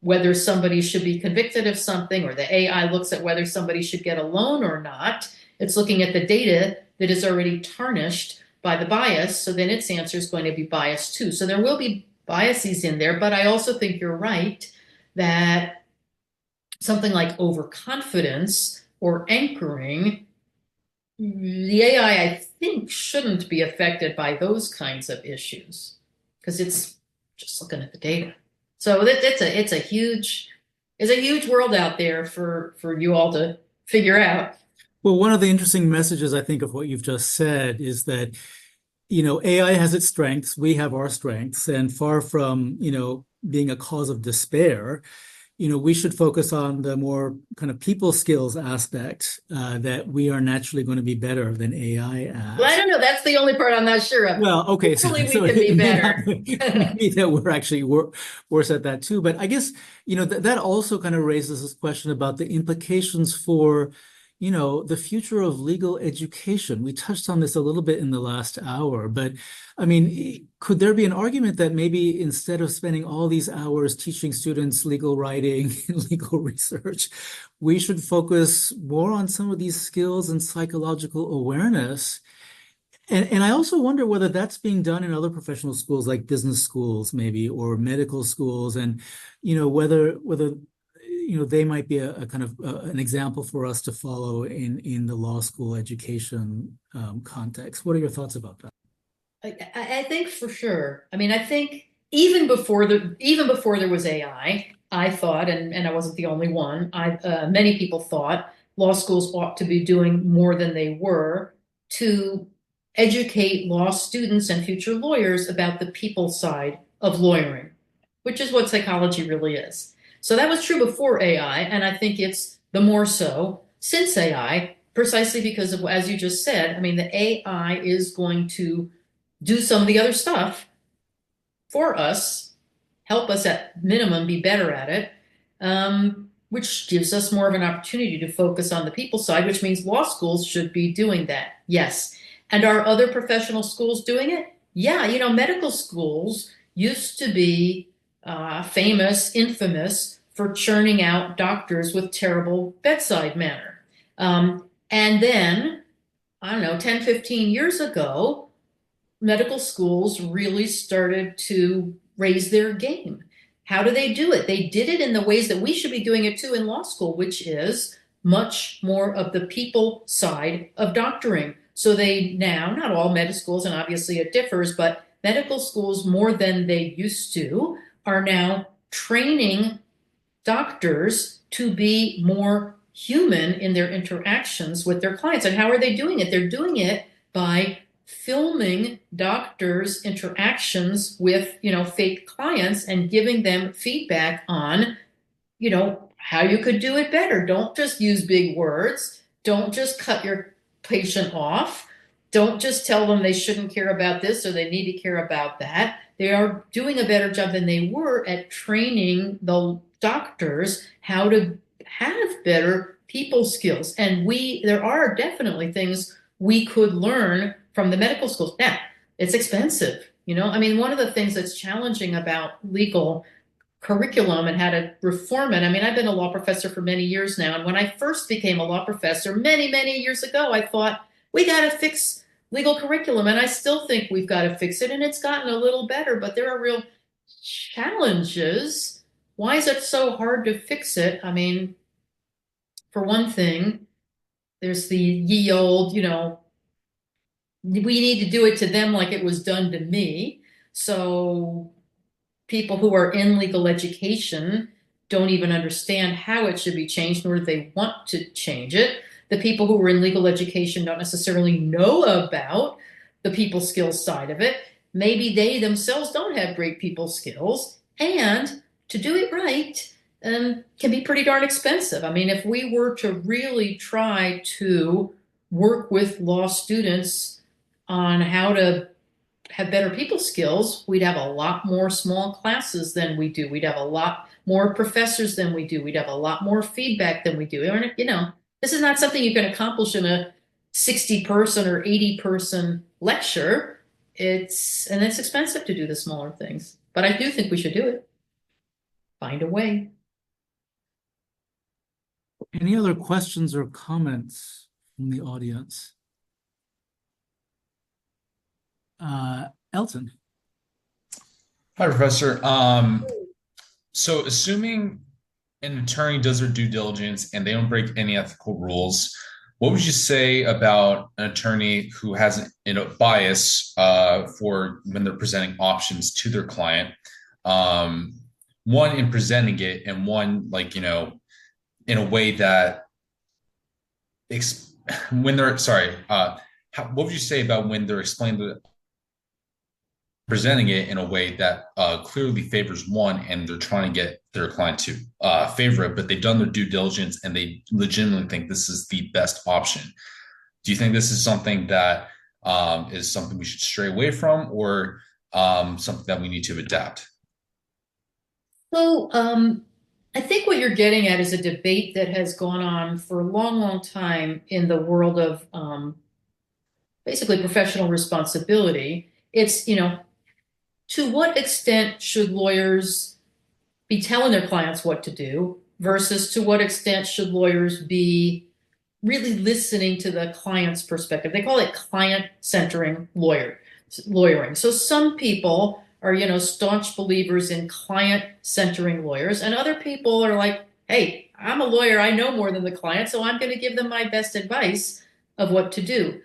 whether somebody should be convicted of something, or the AI looks at whether somebody should get a loan or not, it's looking at the data that is already tarnished by the bias. So then its answer is going to be biased too. So there will be biases in there, but I also think you're right that something like overconfidence or anchoring, the AI, I think, shouldn't be affected by those kinds of issues because it's just looking at the data. So it's a huge world out there for you all to figure out. Well, one of the interesting messages, I think, of what you've just said is that, AI has its strengths, we have our strengths, and far from, being a cause of despair, we should focus on the more kind of people skills aspect that we are naturally going to be better than AI at. Well, I don't know. That's the only part I'm not sure of. Well, okay. Hopefully we can be better. Maybe that we're actually worse at that too. But I guess, that also kind of raises this question about the implications for, the future of legal education. We touched on this a little bit in the last hour, but I mean, could there be an argument that maybe instead of spending all these hours teaching students legal writing and legal research, we should focus more on some of these skills and psychological awareness? And I also wonder whether that's being done in other professional schools like business schools maybe, or medical schools, and whether they might be a kind of an example for us to follow in the law school education context. What are your thoughts about that? I think for sure. I mean, I think even before there was AI, I thought, and I wasn't the only one, many people thought law schools ought to be doing more than they were to educate law students and future lawyers about the people side of lawyering, which is what psychology really is. So that was true before AI, and I think it's the more so since AI, precisely because of, as you just said, I mean, the AI is going to do some of the other stuff for us help us at minimum be better at it, which gives us more of an opportunity to focus on the people side, which means law schools should be doing that. Yes. And are other professional schools doing it? Yeah, medical schools used to be infamous for churning out doctors with terrible bedside manner. And then, I don't know, 10, 15 years ago, medical schools really started to raise their game. How do they do it? They did it in the ways that we should be doing it too in law school, which is much more of the people side of doctoring. So they now, not all med schools, and obviously it differs, but medical schools more than they used to are now training doctors to be more human in their interactions with their clients. And how are they doing it? They're doing it by filming doctors' interactions with, fake clients and giving them feedback on, how you could do it better. Don't just use big words. Don't just cut your patient off. Don't just tell them they shouldn't care about this or they need to care about that. They are doing a better job than they were at training the doctors how to have better people skills. And there are definitely things we could learn from the medical schools. Now, it's expensive. One of the things that's challenging about legal curriculum and how to reform it. I've been a law professor for many years now. And when I first became a law professor many, many years ago, I thought, we got to fix legal curriculum. And I still think we've got to fix it. And it's gotten a little better, but there are real challenges. Why is it so hard to fix it? For one thing, there's the ye old, we need to do it to them like it was done to me. So people who are in legal education don't even understand how it should be changed, nor do they want to change it. The people who are in legal education don't necessarily know about the people skills side of it. Maybe they themselves don't have great people skills. And to do it right can be pretty darn expensive. If we were to really try to work with law students on how to have better people skills, we'd have a lot more small classes than we do. We'd have a lot more professors than we do. We'd have a lot more feedback than we do. This is not something you can accomplish in a 60-person or 80-person lecture. It's expensive to do the smaller things. But I do think we should do it. Find a way. Any other questions or comments from the audience? Elton. Hi, Professor. So assuming an attorney does their due diligence and they don't break any ethical rules, what would you say about an attorney who has bias for when they're presenting options to their client? One in presenting it, and one in a way that when they're what would you say about when they're presenting it in a way that clearly favors one, and they're trying to get their client to favor it, but they've done their due diligence and they legitimately think this is the best option? Do you think this is something that is something we should stray away from, or something that we need to adapt? So I think what you're getting at is a debate that has gone on for a long, long time in the world of basically professional responsibility. It's, to what extent should lawyers be telling their clients what to do versus to what extent should lawyers be really listening to the client's perspective? They call it client-centering lawyering. So some people are, staunch believers in client-centering lawyers, and other people are like, hey, I'm a lawyer, I know more than the client, so I'm going to give them my best advice of what to do.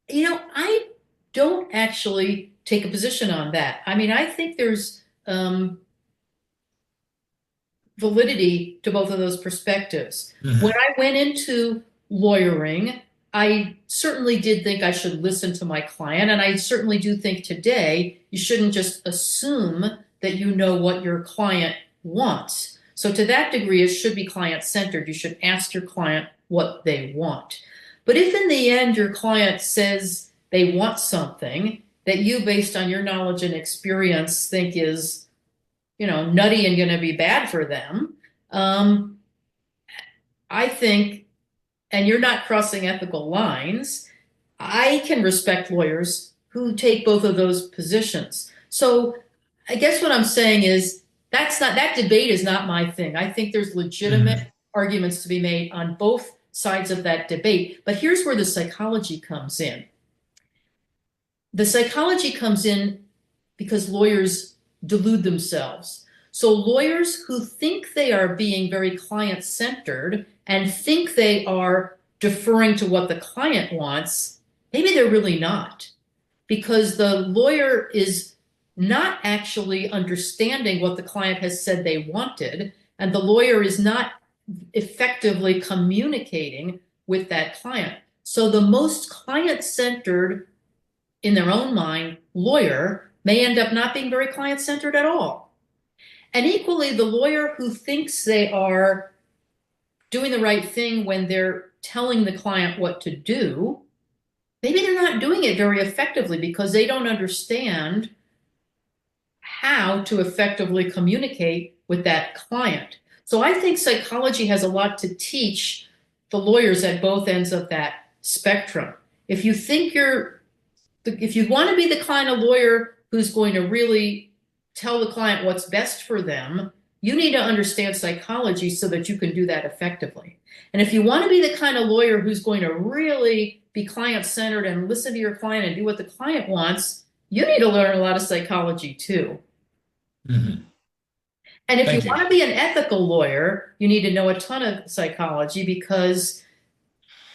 I don't actually take a position on that. I think there's validity to both of those perspectives. Mhm. When I went into lawyering, I certainly did think I should listen to my client, and I certainly do think today you shouldn't just assume that you know what your client wants. So to that degree, it should be client-centered. You should ask your client what they want. But if in the end your client says they want something that you, based on your knowledge and experience, think is nutty and going to be bad for them. I think, and you're not crossing ethical lines, I can respect lawyers who take both of those positions. So I guess what I'm saying is that debate is not my thing. I think there's legitimate arguments to be made on both sides of that debate. But here's where the psychology comes in. The psychology comes in because lawyers delude themselves. So lawyers who think they are being very client-centered and think they are deferring to what the client wants, maybe they're really not, because the lawyer is not actually understanding what the client has said they wanted, and the lawyer is not effectively communicating with that client. So the most client-centered, in their own mind, lawyer may end up not being very client-centered at all. And equally, the lawyer who thinks they are doing the right thing when they're telling the client what to do, maybe they're not doing it very effectively because they don't understand how to effectively communicate with that client. So I think psychology has a lot to teach the lawyers at both ends of that spectrum. If you want to be the kind of lawyer who's going to really tell the client what's best for them, you need to understand psychology so that you can do that effectively. And if you want to be the kind of lawyer who's going to really be client-centered and listen to your client and do what the client wants, you need to learn a lot of psychology too. Mm-hmm. And if Thank you you. want to be an ethical lawyer, you need to know a ton of psychology because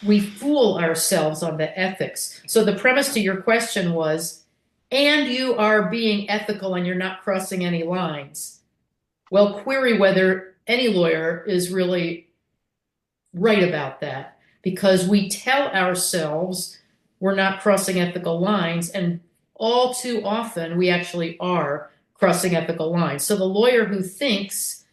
we fool ourselves on the ethics. So the premise to your question was, and you are being ethical and you're not crossing any lines. Well, query whether any lawyer is really right about that, because we tell ourselves we're not crossing ethical lines, and all too often we actually are crossing ethical lines. So the lawyer who thinks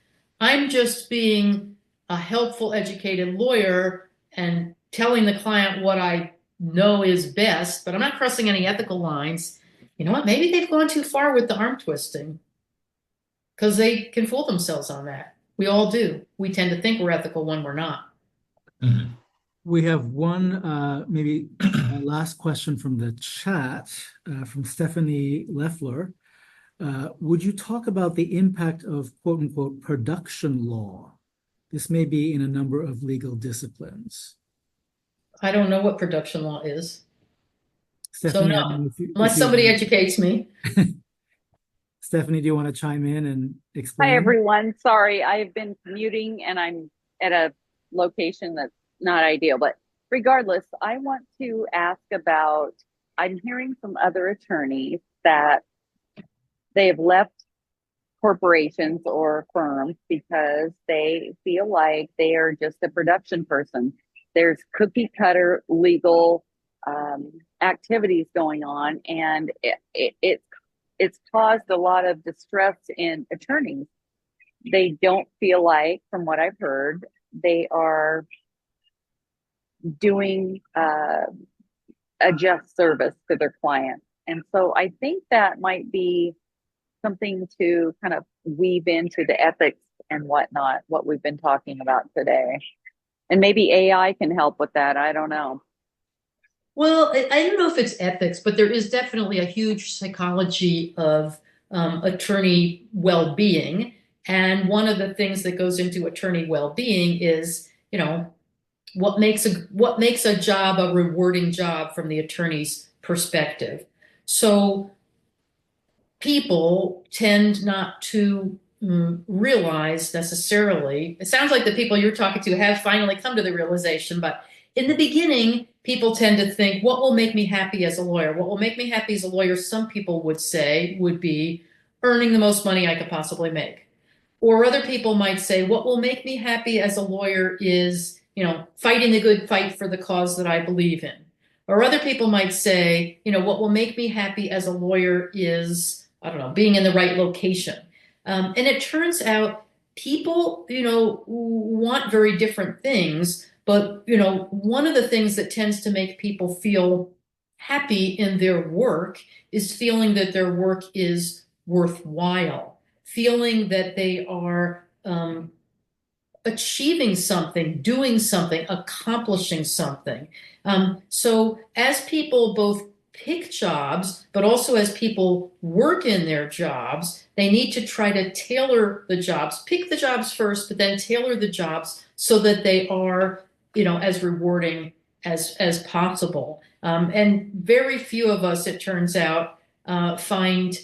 I'm just being a helpful, educated lawyer and telling the client what I know is best, but I'm not crossing any ethical lines, you know what? Maybe they've gone too far with the arm twisting, because they can fool themselves on that. We all do. We tend to think we're ethical when we're not. Mm-hmm. We have one maybe last question from the chat from Stephanie Leffler. Would you talk about the impact of quote unquote production law? This may be in a number of legal disciplines. I don't know what production law is. Stephanie, So I don't no, know unless somebody educates me. Stephanie, do you want to chime in and explain? Hi, everyone. Sorry, I've been commuting and I'm at a location that's not ideal. But regardless, I want to ask about, I'm hearing from other attorneys that they have left corporations or firms because they feel like they are just a production person. There's cookie cutter legal activities going on, and it's caused a lot of distress in attorneys. They don't feel like, from what I've heard, they are doing a just service to their client. And so I think that might be something to kind of weave into the ethics and whatnot, what we've been talking about today. And maybe AI can help with that. I don't know. Well, I don't know if it's ethics, but there is definitely a huge psychology of attorney well-being. And one of the things that goes into attorney well-being is, what makes a job a rewarding job from the attorney's perspective. So people tend not to realize necessarily. It sounds like the people you're talking to have finally come to the realization, but in the beginning, people tend to think, what will make me happy as a lawyer? What will make me happy as a lawyer, some people would say, would be earning the most money I could possibly make. Or other people might say, what will make me happy as a lawyer is, fighting the good fight for the cause that I believe in. Or other people might say, what will make me happy as a lawyer is, I don't know, being in the right location. And it turns out people, want very different things. But, one of the things that tends to make people feel happy in their work is feeling that their work is worthwhile, feeling that they are achieving something, doing something, accomplishing something. So as people both pick jobs, but also as people work in their jobs, they need to try to tailor the jobs, pick the jobs first, but then tailor the jobs so that they are, as rewarding as possible. And very few of us, it turns out, find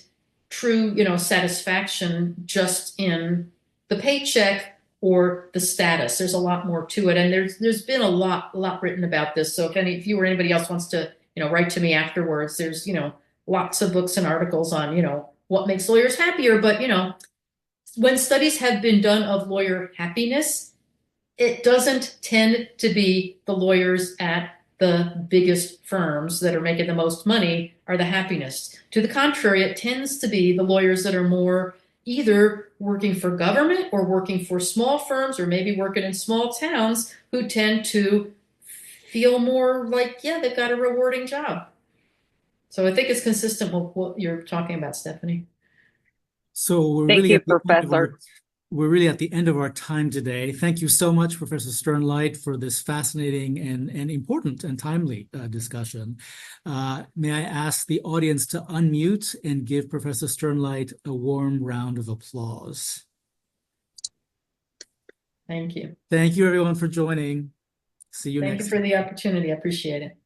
true, satisfaction just in the paycheck or the status. There's a lot more to it, and there's been a lot written about this. So if you or anybody else wants to, write to me afterwards, there's lots of books and articles on what makes lawyers happier. But when studies have been done of lawyer happiness, it doesn't tend to be the lawyers at the biggest firms that are making the most money are the happiest. To the contrary, it tends to be the lawyers that are more either working for government or working for small firms or maybe working in small towns who tend to feel more like, yeah, they've got a rewarding job. So I think it's consistent with what you're talking about, Stephanie. So we're Thank really you, at the end of Professor. we're really at the end of our time today. Thank you so much, Professor Sternlight, for this fascinating and important and timely discussion. May I ask the audience to unmute and give Professor Sternlight a warm round of applause. Thank you. Thank you, everyone, for joining. See you Thank next you for time. the opportunity. I appreciate it.